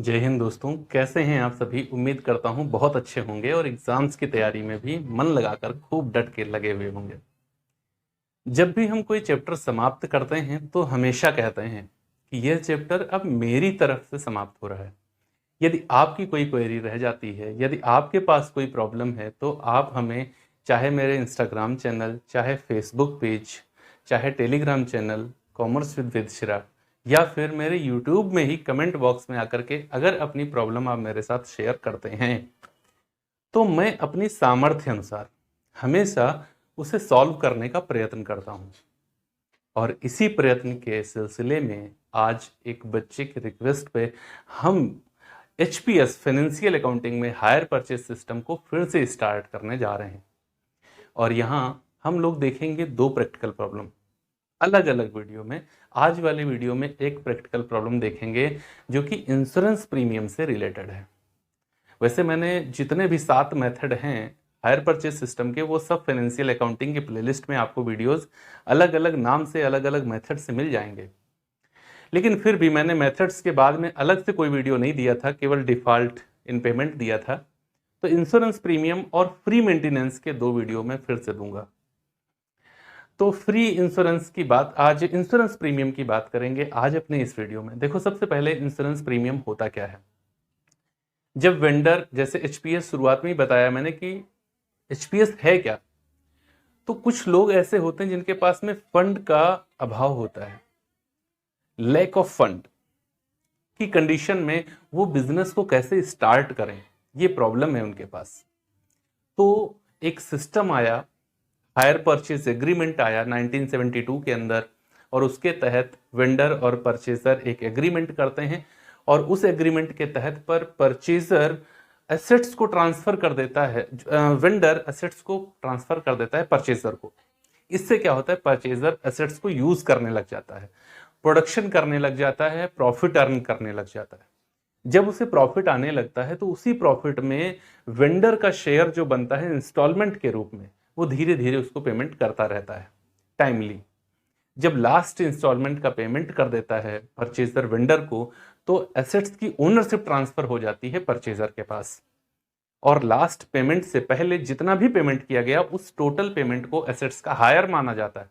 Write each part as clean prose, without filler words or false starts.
जय हिंद दोस्तों, कैसे हैं आप सभी। उम्मीद करता हूं बहुत अच्छे होंगे और एग्जाम्स की तैयारी में भी मन लगाकर खूब डट के लगे हुए होंगे। जब भी हम कोई चैप्टर समाप्त करते हैं तो हमेशा कहते हैं कि यह चैप्टर अब मेरी तरफ से समाप्त हो रहा है। यदि आपकी कोई क्वेरी रह जाती है, यदि आपके पास कोई प्रॉब्लम है, तो आप हमें चाहे मेरे इंस्टाग्राम चैनल, चाहे फेसबुक पेज, चाहे Telegram channel commerce with Vedashira, या फिर मेरे यूट्यूब में ही कमेंट बॉक्स में आकर के अगर अपनी प्रॉब्लम आप मेरे साथ शेयर करते हैं तो मैं अपनी सामर्थ्य अनुसार हमेशा उसे सॉल्व करने का प्रयत्न करता हूं। और इसी प्रयत्न के सिलसिले में आज एक बच्चे की रिक्वेस्ट पे हम एचपीएस फाइनेंशियल अकाउंटिंग में हायर परचेज सिस्टम को फिर से स्टार्ट करने जा रहे हैं। और यहाँ हम लोग देखेंगे दो प्रैक्टिकल प्रॉब्लम अलग अलग वीडियो में। आज वाले वीडियो में एक प्रैक्टिकल प्रॉब्लम देखेंगे जो कि इंश्योरेंस प्रीमियम से रिलेटेड है। वैसे मैंने जितने भी 7 मेथड हैं हायर परचेज सिस्टम के, वो सब फाइनेंशियल अकाउंटिंग के प्लेलिस्ट में आपको वीडियोस अलग अलग नाम से अलग अलग मेथड से मिल जाएंगे। लेकिन फिर भी मैंने मेथड्स के बाद में अलग से कोई वीडियो नहीं दिया था, केवल डिफॉल्ट इन पेमेंट दिया था। तो इंश्योरेंस प्रीमियम और फ्री मेंटेनेंस के 2 वीडियो में फिर से दूंगा। तो फ्री इंश्योरेंस की बात, आज इंश्योरेंस प्रीमियम की बात करेंगे आज अपने इस वीडियो में। देखो, सबसे पहले इंश्योरेंस प्रीमियम होता क्या है। जब वेंडर, जैसे एचपीएस शुरुआत में ही बताया मैंने कि एचपीएस है क्या, तो कुछ लोग ऐसे होते हैं जिनके पास में फंड का अभाव होता है, लैक ऑफ फंड की कंडीशन में वो बिजनेस को कैसे स्टार्ट करें, ये प्रॉब्लम है उनके पास। तो एक सिस्टम आया, हायर परचेज एग्रीमेंट आया 1972 के अंदर, और उसके तहत वेंडर और परचेजर एक एग्रीमेंट करते हैं और उस एग्रीमेंट के तहत पर परचेजर एसेट्स को ट्रांसफर कर देता है, वेंडर एसेट्स को ट्रांसफर कर देता है परचेजर को। इससे क्या होता है, परचेजर एसेट्स को यूज करने लग जाता है, प्रोडक्शन करने लग जाता है, प्रॉफिट अर्न करने लग जाता है। जब उसे प्रॉफिट आने लगता है तो उसी प्रॉफिट में वेंडर का शेयर जो बनता है इंस्टॉलमेंट के रूप में, वो धीरे धीरे उसको पेमेंट करता रहता है टाइमली। जब लास्ट इंस्टॉलमेंट का पेमेंट कर देता है परचेजर वेंडर को, तो एसेट्स की ओनरशिप ट्रांसफर हो जाती है परचेजर के पास। और लास्ट पेमेंट से पहले जितना भी पेमेंट किया गया उस टोटल पेमेंट को एसेट्स का हायर माना जाता है।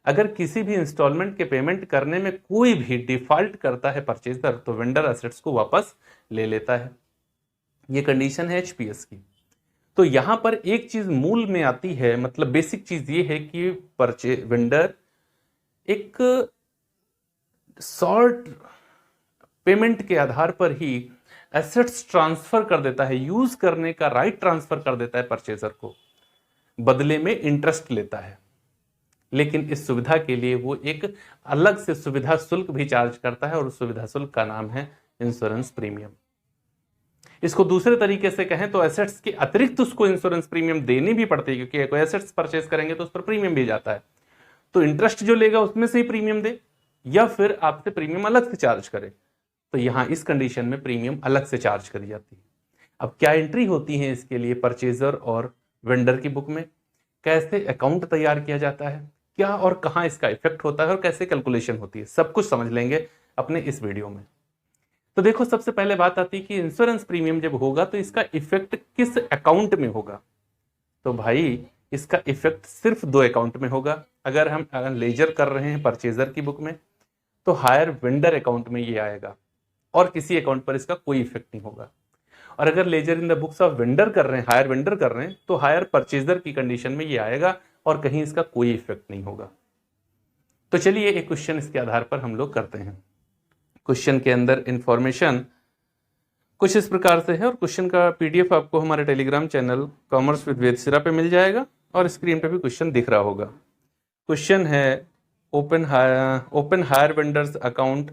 अगर किसी भी इंस्टॉलमेंट के पेमेंट करने में कोई भी डिफॉल्ट करता है परचेजर, तो वेंडर एसेट्स को वापस ले लेता है। ये कंडीशन है एचपीएस की। तो यहां पर एक चीज मूल में आती है, मतलब बेसिक चीज ये है कि वेंडर एक शॉर्ट पेमेंट के आधार पर ही एसेट्स ट्रांसफर कर देता है, यूज करने का राइट ट्रांसफर कर देता है परचेजर को, बदले में इंटरेस्ट लेता है। लेकिन इस सुविधा के लिए वो एक अलग से सुविधा शुल्क भी चार्ज करता है और उस सुविधा शुल्क का नाम है इंश्योरेंस प्रीमियम। इसको दूसरे तरीके से कहें तो एसेट्स के अतिरिक्त उसको इंश्योरेंस प्रीमियम देनी भी पड़ती है, क्योंकि कोई एसेट्स परचेज करेंगे तो उस पर प्रीमियम भी जाता है। तो इंटरेस्ट जो लेगा उसमें से ही प्रीमियम दे, या फिर आपसे प्रीमियम अलग से चार्ज करे। तो यहां इस कंडीशन में प्रीमियम अलग से चार्ज करी जाती है। अब क्या एंट्री होती है इसके लिए परचेजर और वेंडर की बुक में, कैसे अकाउंट तैयार किया जाता है, क्या और कहां इसका इफेक्ट होता है और कैसे कैलकुलेशन होती है, सब कुछ समझ लेंगे अपने इस वीडियो में। तो देखो, सबसे पहले बात आती है कि इंश्योरेंस प्रीमियम जब होगा तो इसका इफेक्ट किस अकाउंट में होगा। तो भाई, इसका इफेक्ट सिर्फ 2 अकाउंट में होगा। अगर हम लेजर कर रहे हैं परचेजर की बुक में, तो हायर वेंडर अकाउंट में ये आएगा और किसी अकाउंट पर इसका कोई इफेक्ट नहीं होगा। और अगर ledger in the books of vendor कर रहे हैं, हायर वेंडर कर रहे हैं, तो हायर परचेजर की कंडीशन में ये आएगा और कहीं इसका कोई इफेक्ट नहीं होगा। तो चलिए एक क्वेश्चन इसके आधार पर हम लोग करते हैं। क्वेश्चन के अंदर इंफॉर्मेशन कुछ इस प्रकार से है और क्वेश्चन का पीडीएफ आपको हमारे Telegram channel commerce with Vedashira पे मिल जाएगा और स्क्रीन पे भी क्वेश्चन दिख रहा होगा। क्वेश्चन है, open hire vendors account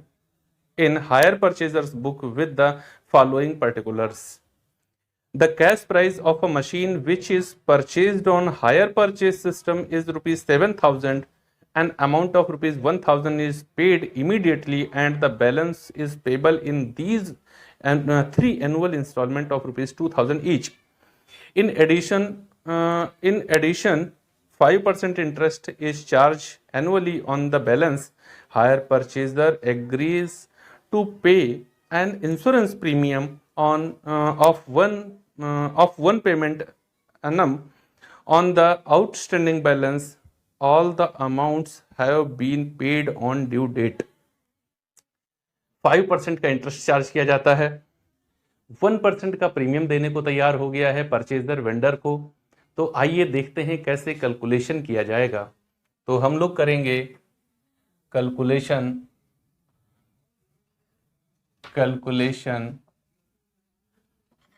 in hire purchaser's book with the following particulars. The cash price of a machine which is purchased on hire purchase system is rupees 7,000. An amount of rupees 1,000 is paid immediately and the balance is payable in these 3 annual installment of rupees 2,000 each. In addition, 5% interest is charged annually on the balance. Hire purchaser agrees to pay an insurance premium on of one payment annum on the outstanding balance, all the amounts have been paid on due date. 5% का interest charge किया जाता है, 1% का premium देने को तैयार हो गया है परचेजर वेंडर को। तो आइए देखते हैं कैसे कैलकुलेशन किया जाएगा। तो हम लोग करेंगे calculation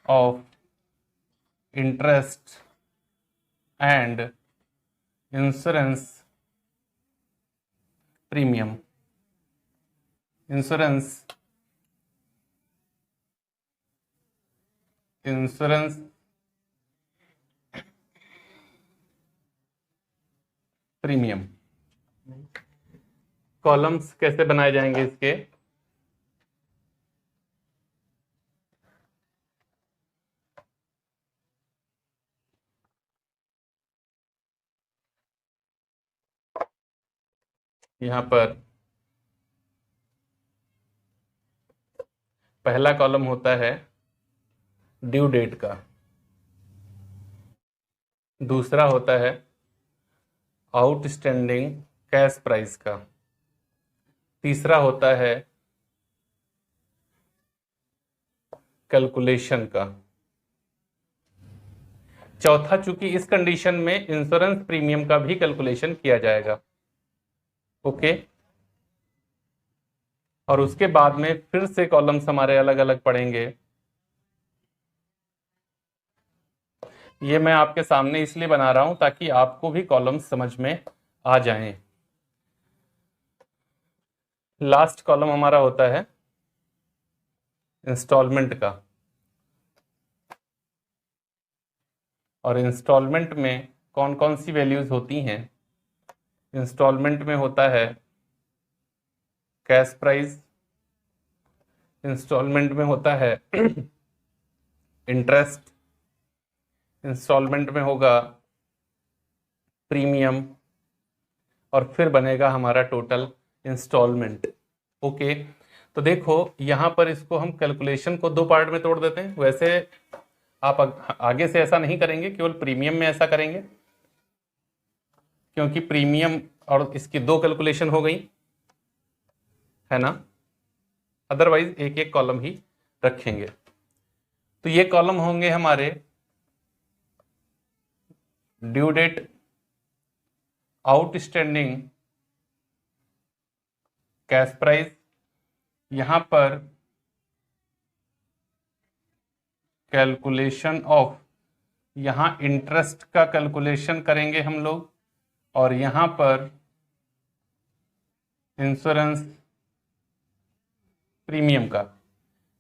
of interest and insurance premium, insurance premium. Columns कैसे बनाए जाएंगे इसके? यहां पर पहला कॉलम होता है ड्यू डेट का, दूसरा होता है आउटस्टैंडिंग कैश प्राइस का, तीसरा होता है कैलकुलेशन का, चौथा चूंकि इस कंडीशन में इंश्योरेंस प्रीमियम का भी कैलकुलेशन किया जाएगा। ओके, और उसके बाद में फिर से कॉलम्स हमारे अलग अलग पड़ेंगे। ये मैं आपके सामने इसलिए बना रहा हूं ताकि आपको भी कॉलम्स समझ में आ जाएं। लास्ट कॉलम हमारा होता है इंस्टॉलमेंट का, और इंस्टॉलमेंट में कौन कौन सी वैल्यूज होती हैं? इंस्टॉलमेंट में होता है कैश प्राइस, इंस्टॉलमेंट में होता है इंटरेस्ट, इंस्टॉलमेंट में होगा प्रीमियम, और फिर बनेगा हमारा टोटल इंस्टॉलमेंट। ओके, तो देखो यहां पर इसको हम कैलकुलेशन को दो पार्ट में तोड़ देते हैं। वैसे आप आगे से ऐसा नहीं करेंगे, केवल प्रीमियम में ऐसा करेंगे, क्योंकि प्रीमियम और इसकी दो कैलकुलेशन हो गई है ना। अदरवाइज एक एक कॉलम ही रखेंगे। तो ये कॉलम होंगे हमारे due date, outstanding cash price, यहां पर कैलकुलेशन ऑफ, यहां इंटरेस्ट का कैलकुलेशन करेंगे हम लोग, और यहां पर इंश्योरेंस प्रीमियम का।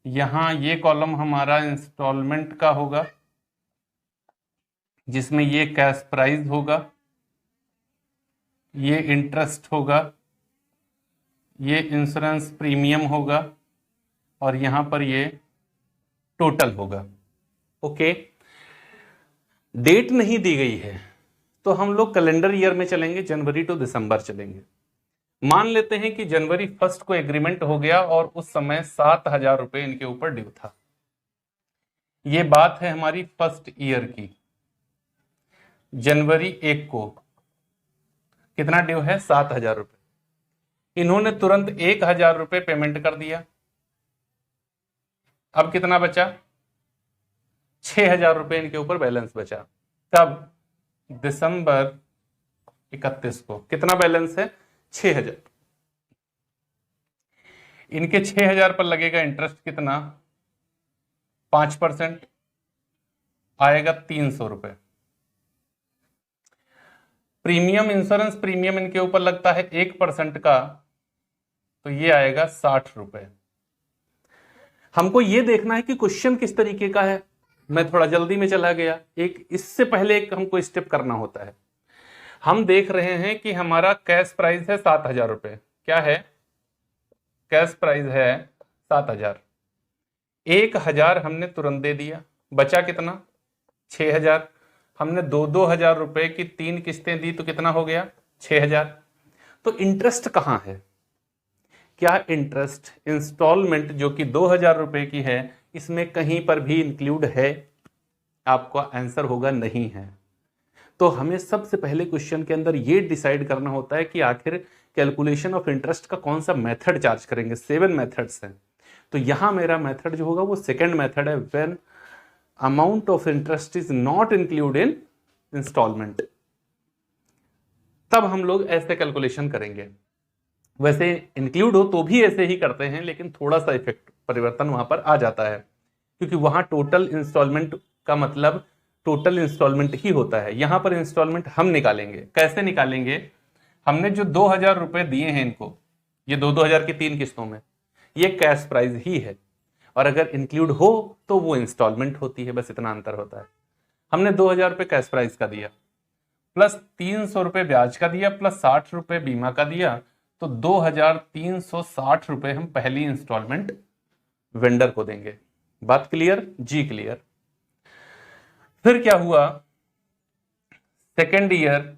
यहां ये कॉलम हमारा इंस्टॉलमेंट का होगा, जिसमें ये कैश प्राइस होगा, ये इंटरेस्ट होगा, ये इंश्योरेंस प्रीमियम होगा, और यहां पर ये टोटल होगा। ओके, डेट नहीं दी गई है तो हम लोग कैलेंडर ईयर में चलेंगे, जनवरी टू दिसंबर चलेंगे। मान लेते हैं कि जनवरी 1 को एग्रीमेंट हो गया और उस समय 7,000 रुपए इनके ऊपर ड्यू था। ये बात है हमारी फर्स्ट ईयर की। जनवरी 1 को कितना ड्यू है? 7,000 रुपए। इन्होंने तुरंत 1,000 रुपए पेमेंट कर दिया। अब कितना बचा? 6,000 रुपए इनके ऊपर बैलेंस बचा। तब दिसंबर 31 को कितना बैलेंस है? 6,000। इनके 6,000 पर लगेगा इंटरेस्ट कितना? 5% आएगा 300 रुपए। प्रीमियम, इंश्योरेंस प्रीमियम इनके ऊपर लगता है 1% का, तो ये आएगा 60 रुपए। हमको ये देखना है कि क्वेश्चन किस तरीके का है। मैं थोड़ा जल्दी में चला गया, एक इससे पहले एक हमको स्टेप करना होता है। हम देख रहे हैं कि हमारा कैश प्राइस है 7,000 रुपए। क्या है? कैश प्राइस है 7,000। 1,000 हमने तुरंत दे दिया, बचा कितना? 6,000। हमने 2,000 रुपए की 3 किस्तें दी तो कितना हो गया? 6,000। तो इंटरेस्ट कहां है? क्या इंटरेस्ट इंस्टॉलमेंट जो कि 2,000 रुपए की है इसमें कहीं पर भी इंक्लूड है? आपका आंसर होगा नहीं है। तो हमें सबसे पहले क्वेश्चन के अंदर ये डिसाइड करना होता है कि आखिर कैलकुलेशन ऑफ इंटरेस्ट का कौन सा मेथड चार्ज करेंगे। 7 मेथड्स हैं, तो यहां मेरा मेथड जो होगा वो सेकंड मेथड है, when amount of interest is not include in instalment. तब हम लोग ऐसे कैलकुलेशन करेंगे। वैसे इंक्लूड हो तो भी ऐसे ही करते हैं, लेकिन थोड़ा सा इफेक्ट परिवर्तन वहां पर आ जाता है, क्योंकि वहां टोटल इंस्टॉलमेंट का मतलब टोटल इंस्टॉलमेंट ही होता है। यहां पर इंस्टॉलमेंट हम निकालेंगे। कैसे निकालेंगे? हमने जो 2,000 रुपए दिए हैं इनको, ये 2,000 की 3 किस्तों में, ये कैश प्राइस ही है, और अगर इंक्लूड हो तो वो इंस्टॉलमेंट होती है। बस इतना अंतर होता है। हमने 2,000 रुपए कैश प्राइस का दिया, प्लस 300 रुपए ब्याज का दिया, प्लस 60 रुपए बीमा का दिया, तो 2,360 रुपए हम पहली इंस्टॉलमेंट वेंडर को देंगे। बात क्लियर? जी क्लियर। फिर क्या हुआ? सेकेंड ईयर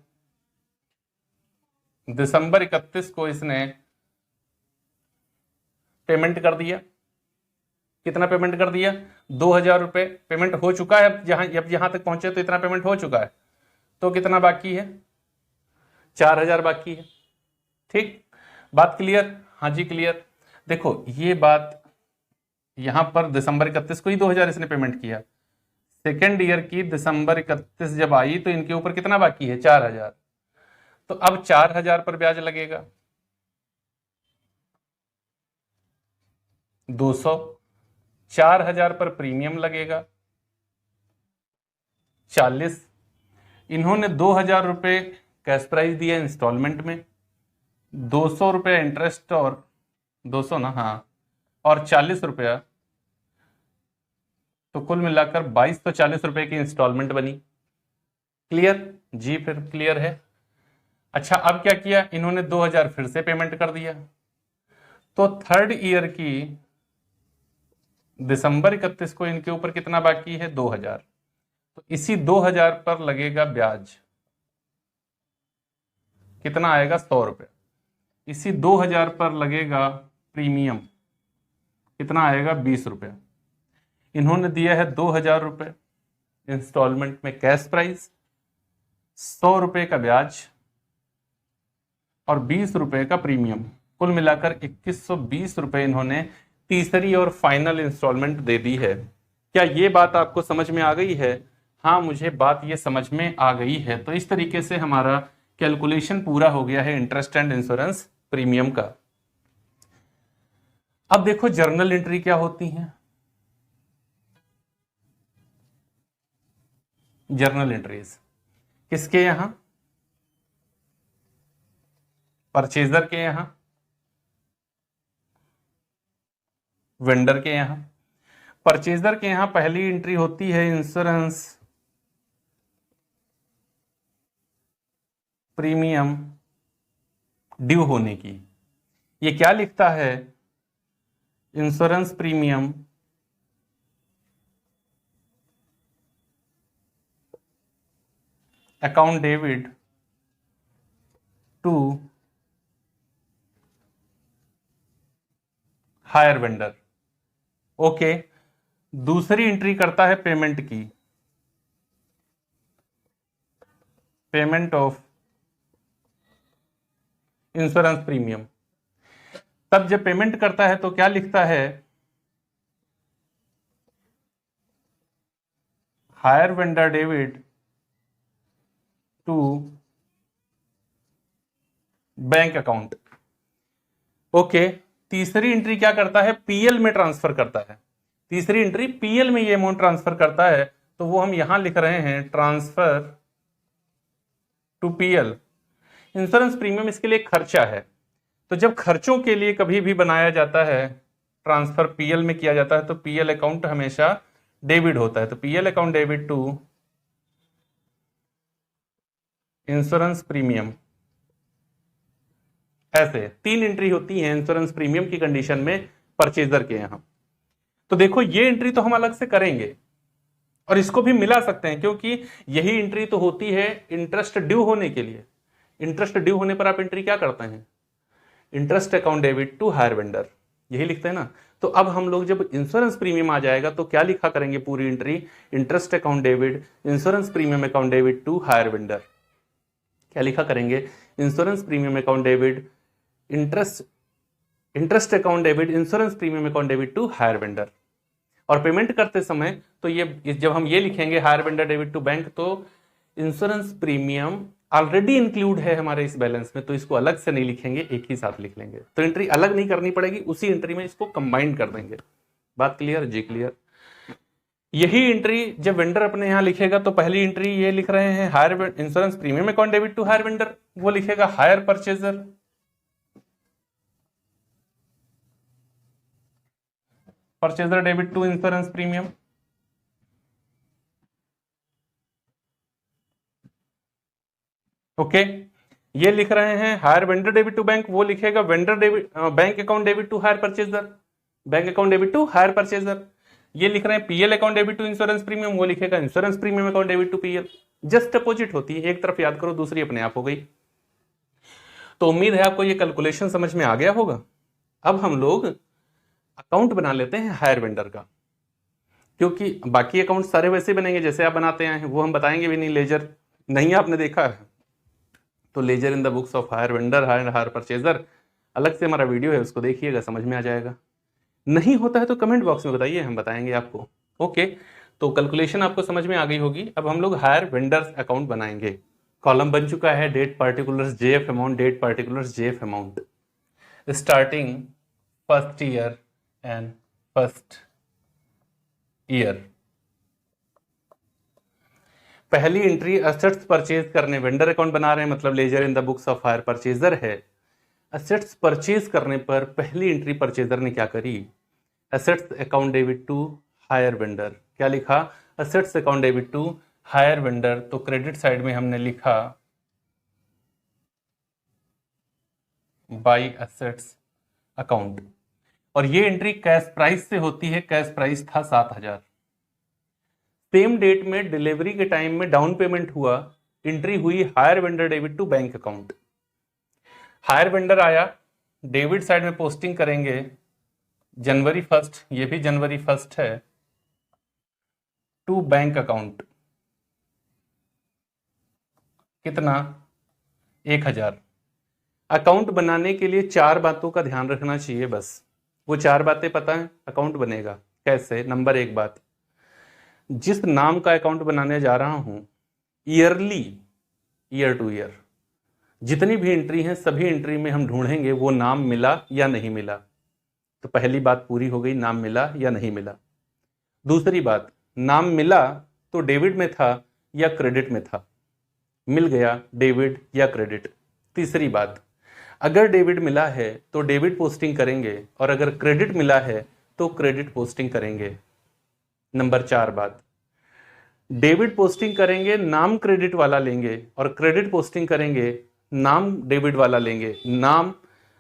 दिसंबर 31 को इसने पेमेंट कर दिया। कितना पेमेंट कर दिया? 2,000 रुपए पेमेंट हो चुका है। अब यहां तक पहुंचे तो इतना पेमेंट हो चुका है, तो कितना बाकी है? 4,000 बाकी है। ठीक, बात क्लियर? हाँ जी क्लियर। देखो ये बात, यहां पर दिसंबर 31 को ही 2,000 इसने पेमेंट किया। सेकेंड ईयर की दिसंबर 31 जब आई तो इनके ऊपर कितना बाकी है? 4,000। तो अब 4,000 पर ब्याज लगेगा 200, 4,000 पर प्रीमियम लगेगा 40। इन्होंने 2,000 रुपए कैश प्राइस दिया इंस्टॉलमेंट में, 200 रुपये इंटरेस्ट, और 200 ना, हाँ, और 40 रुपया, तो कुल मिलाकर 2240 रुपए की इंस्टॉलमेंट बनी। क्लियर? जी फिर क्लियर है। अच्छा, अब क्या किया इन्होंने? 2,000 फिर से पेमेंट कर दिया, तो थर्ड ईयर की दिसंबर 31 को इनके ऊपर कितना बाकी है? 2,000। तो इसी 2,000 पर लगेगा ब्याज, कितना आएगा? 100 रुपये। इसी 2,000 पर लगेगा प्रीमियम, कितना आएगा? 20 रुपये। इन्होंने दिया है 2,000 रुपये इंस्टॉलमेंट में कैश प्राइस, 100 रुपये का ब्याज और 20 रुपये का प्रीमियम, कुल मिलाकर 2,120 रुपये इन्होंने तीसरी और फाइनल इंस्टॉलमेंट दे दी है। क्या ये बात आपको समझ में आ गई है? हाँ, मुझे बात ये समझ में आ गई है। तो इस तरीके से हमारा कैलकुलेशन पूरा हो गया है इंटरेस्ट एंड इंश्योरेंस प्रीमियम का। अब देखो जर्नल एंट्री क्या होती है। जर्नल एंट्रीज किसके यहां? परचेजर के यहां, वेंडर के यहां। परचेजर के यहां पहली एंट्री होती है इंश्योरेंस प्रीमियम ड्यू होने की। ये क्या लिखता है? Insurance premium account debit to hire vendor. Okay, दूसरी एंट्री करता है पेमेंट की, पेमेंट ऑफ इंश्योरेंस प्रीमियम। तब जब पेमेंट करता है तो क्या लिखता है? Hire vendor debit to bank account. Okay, तीसरी एंट्री क्या करता है? पीएल में ट्रांसफर करता है। तीसरी एंट्री पीएल में ये अमाउंट ट्रांसफर करता है, तो वो हम यहां लिख रहे हैं transfer to PL. Insurance premium इसके लिए खर्चा है, तो जब खर्चों के लिए कभी भी बनाया जाता है ट्रांसफर पीएल में किया जाता है, तो पीएल अकाउंट हमेशा डेबिट होता है। तो PL account debit to insurance premium. ऐसे 3 एंट्री होती है इंश्योरेंस प्रीमियम की कंडीशन में परचेजर के यहां। तो देखो ये एंट्री तो हम अलग से करेंगे और इसको भी मिला सकते हैं, क्योंकि यही एंट्री तो होती है इंटरेस्ट ड्यू होने के लिए। इंटरेस्ट ड्यू होने पर आप एंट्री क्या करते हैं? Interest account debit to hire vendor, यही लिखते हैं ना। तो अब हम लोग जब इंश्योरेंस प्रीमियम आ जाएगा तो क्या लिखा करेंगे पूरी entry, interest account debit insurance premium account debit to hire vendor. क्या लिखा करेंगे, insurance premium account debit interest account debit insurance premium account debit to hire vendor. और पेमेंट करते समय तो ये जब हम ये लिखेंगे hire vendor debit to bank, तो इंश्योरेंस प्रीमियम ऑलरेडी इंक्लूड है हमारे इस बैलेंस में, तो इसको अलग से नहीं लिखेंगे, एक ही साथ लिख लेंगे। तो एंट्री अलग नहीं करनी पड़ेगी, उसी एंट्री में इसको कंबाइन कर देंगे। बात क्लियर जी? क्लियर। यही एंट्री जब वेंडर अपने यहां लिखेगा तो पहली एंट्री ये लिख रहे हैं hire insurance premium account debit to hire vendor, वो लिखेगा hire purchaser, purchaser debit to insurance premium. Okay, ये लिख रहे हैं हायर वेंडर डेबिट टू बैंक, वो लिखेगा vendor debit bank account debit to hire purchaser, bank account debit to hire purchaser. ये लिख रहे हैं PL account debit to insurance premium, वो लिखेगा insurance premium account debit to PL. Just opposite होती है, एक तरफ याद करो दूसरी अपने आप हो गई। तो उम्मीद है आपको ये कैलकुलेशन समझ में आ गया होगा। अब हम लोग अकाउंट बना लेते हैं हायर वेंडर का, क्योंकि बाकी अकाउंट सारे वैसे बनेंगे जैसे आप बनाते हैं, वो हम बताएंगे भी नहीं। लेजर नहीं आपने देखा है तो ledger in the books of hire vendor, hire purchaser अलग से हमारा वीडियो है, उसको देखिएगा, समझ में आ जाएगा। नहीं होता है तो कमेंट बॉक्स में बताइए, हम बताएंगे आपको। ओके, तो कैलकुलेशन आपको समझ में आ गई होगी। अब हम लोग हायर वेंडर्स अकाउंट बनाएंगे। कॉलम बन चुका है, date particulars JF amount, date particulars JF amount, starting first year and first year. पहली एंट्री एसेट्स परचेज करने, वेंडर अकाउंट बना रहे हैं मतलब ledger in the books of hire purchaser है। एसेट्स परचेज करने पर पहली एंट्री परचेजर ने क्या करी, assets account debit to hire vendor. क्या लिखा, assets account debit to hire vendor. तो क्रेडिट साइड में हमने लिखा बाई एसेट्स अकाउंट, और ये एंट्री कैश प्राइस से होती है। कैश प्राइस था 7,000। सेम डेट में डिलीवरी के टाइम में डाउन पेमेंट हुआ, एंट्री हुई hire vendor debit to bank account. Hire vendor आया, डेबिट साइड में पोस्टिंग करेंगे जनवरी 1, ये भी जनवरी 1 है, टू बैंक अकाउंट। कितना, 1,000। अकाउंट बनाने के लिए 4 बातों का ध्यान रखना चाहिए बस। वो 4 बातें पता है, अकाउंट बनेगा कैसे। नंबर 1 बात, जिस नाम का अकाउंट बनाने जा रहा हूं, ईयरली, ईयर टू ईयर जितनी भी एंट्री हैं सभी एंट्री में हम ढूंढेंगे वो नाम मिला या नहीं मिला। तो पहली बात पूरी हो गई, नाम मिला या नहीं मिला। दूसरी बात, नाम मिला तो डेबिट में था या क्रेडिट में था, मिल गया डेबिट या क्रेडिट। तीसरी बात, अगर डेबिट मिला है तो डेबिट पोस्टिंग करेंगे, और अगर क्रेडिट मिला है तो क्रेडिट पोस्टिंग करेंगे। नंबर 4 बात, डेबिट पोस्टिंग करेंगे नाम क्रेडिट वाला लेंगे, और क्रेडिट पोस्टिंग करेंगे नाम डेबिट वाला लेंगे। नाम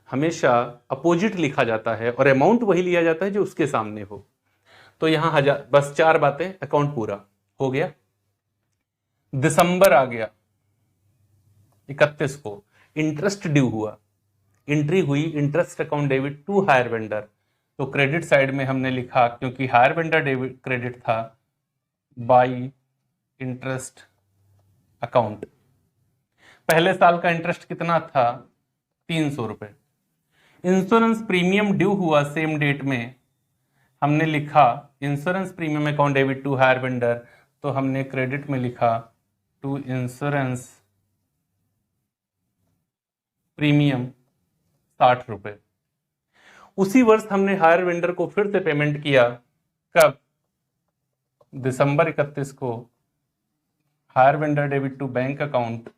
हमेशा अपोजिट लिखा जाता है और अमाउंट वही लिया जाता है जो उसके सामने हो। तो यहां 1000, बस 4 बातें, अकाउंट पूरा हो गया। दिसंबर आ गया 31 को, इंटरेस्ट ड्यू हुआ, एंट्री हुई interest account debit to hire vendor. तो क्रेडिट साइड में हमने लिखा, क्योंकि हायर वेंडर डेबिट क्रेडिट था, बाई इंटरेस्ट अकाउंट। पहले साल का इंटरेस्ट कितना था, 300 रुपए। इंश्योरेंस प्रीमियम ड्यू हुआ सेम डेट में, हमने लिखा insurance premium account debit to hire vendor. तो हमने क्रेडिट में लिखा टू इंश्योरेंस प्रीमियम 60 रुपए। उसी वर्ष हमने हायर वेंडर को फिर से पेमेंट किया, कब, दिसंबर 31 को, hire vendor debit to bank account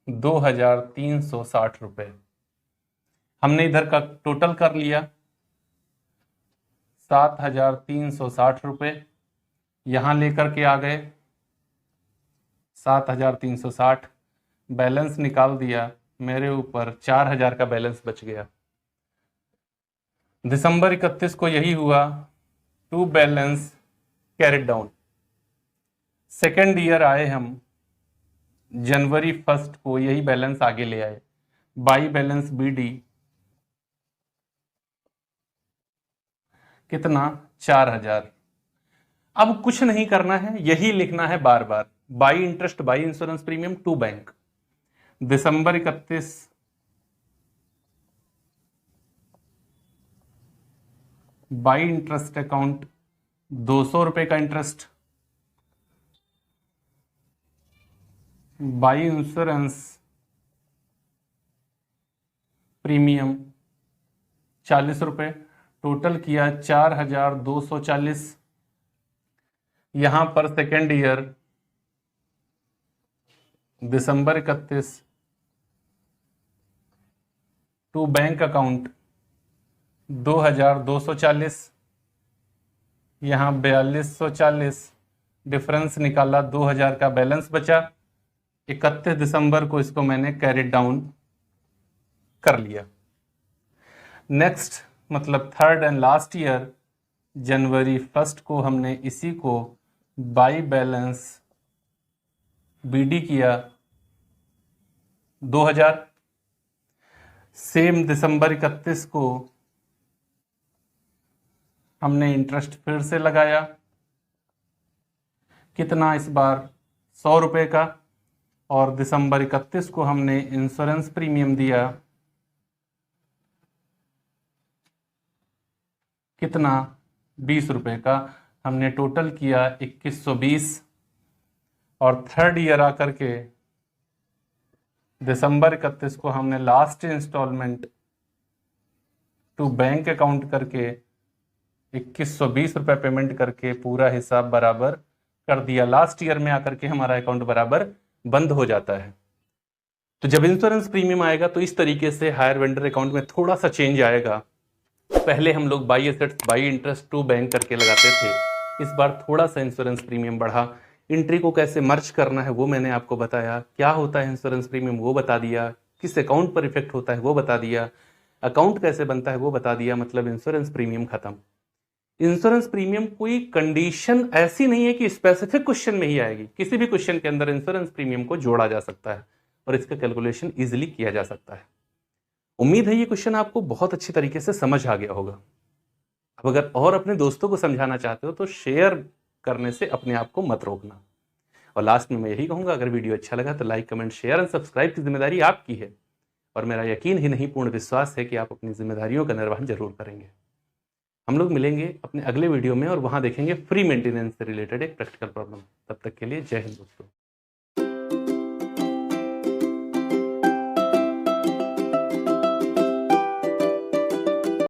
2,360 रुपए। हमने इधर का टोटल कर लिया 7,360 रुपए, यहां लेकर के आ गए 7,360, बैलेंस निकाल दिया, मेरे ऊपर 4,000 का बैलेंस बच गया। दिसंबर 31 को यही हुआ, to balance carried down. Second year आए हम, जनवरी 1 को यही बैलेंस आगे ले आए, बाई बैलेंस BD कितना, 4000। अब कुछ नहीं करना है, यही लिखना है बार बार, by interest by insurance premium to bank, December 31 by interest account 200 रुपए का इंटरेस्ट, बाई इंश्योरेंस प्रीमियम 40 रुपए, टोटल किया 4240। यहां पर सेकेंड ईयर दिसंबर 31 टू बैंक अकाउंट 2240, यहां 4240, डिफरेंस निकाला 2000 का बैलेंस बचा। 31 दिसंबर को इसको मैंने कैरी डाउन कर लिया। नेक्स्ट मतलब थर्ड एंड लास्ट ईयर जनवरी 1 को हमने इसी को बाई बैलेंस BD किया 2000। सेम दिसंबर 31 को हमने इंटरेस्ट फिर से लगाया, कितना इस बार 100 रुपए का, और दिसंबर 31 को हमने इंश्योरेंस प्रीमियम दिया कितना, 20 रुपए का। हमने टोटल किया 2120, और थर्ड ईयर आकर के दिसंबर 31 को हमने last instalment to bank account करके 2120 रुपए पेमेंट करके पूरा हिसाब बराबर कर दिया। लास्ट ईयर में आकर के हमारा अकाउंट बराबर बंद हो जाता है। तो जब इंश्योरेंस प्रीमियम आएगा तो इस तरीके से हायर वेंडर अकाउंट में थोड़ा सा चेंज आएगा। पहले हम लोग by assets by interest to bank करके लगाते थे, इस बार थोड़ा सा इंश्योरेंस प्रीमियम बढ़ा। एंट्री को कैसे मर्ज करना है वो मैंने आपको बताया, क्या होता है इंश्योरेंस प्रीमियम वो बता दिया, किस अकाउंट पर इफेक्ट होता है वो बता दिया, अकाउंट कैसे बनता है वो बता दिया। मतलब इंश्योरेंस प्रीमियम खत्म। इंश्योरेंस प्रीमियम कोई कंडीशन ऐसी नहीं है कि स्पेसिफिक क्वेश्चन में ही आएगी, किसी भी क्वेश्चन के अंदर इंश्योरेंस प्रीमियम को जोड़ा जा सकता है और इसका कैलकुलेशन इजीली किया जा सकता है। उम्मीद है ये क्वेश्चन आपको बहुत अच्छी तरीके से समझ आ गया होगा। अब अगर और अपने दोस्तों को समझाना चाहते हो तो शेयर करने से अपने आप को मत रोकना। और लास्ट में मैं यही कहूंगा, अगर वीडियो अच्छा लगा तो like comment share and subscribe की जिम्मेदारी आपकी है, और मेरा यकीन ही नहीं पूर्ण विश्वास है कि आप अपनी जिम्मेदारियों का निर्वहन जरूर करेंगे। हम लोग मिलेंगे अपने अगले वीडियो में और वहां देखेंगे फ्री मेंटेनेंस से रिलेटेड एक प्रैक्टिकल प्रॉब्लम। तब तक के लिए जय हिंद दोस्तों।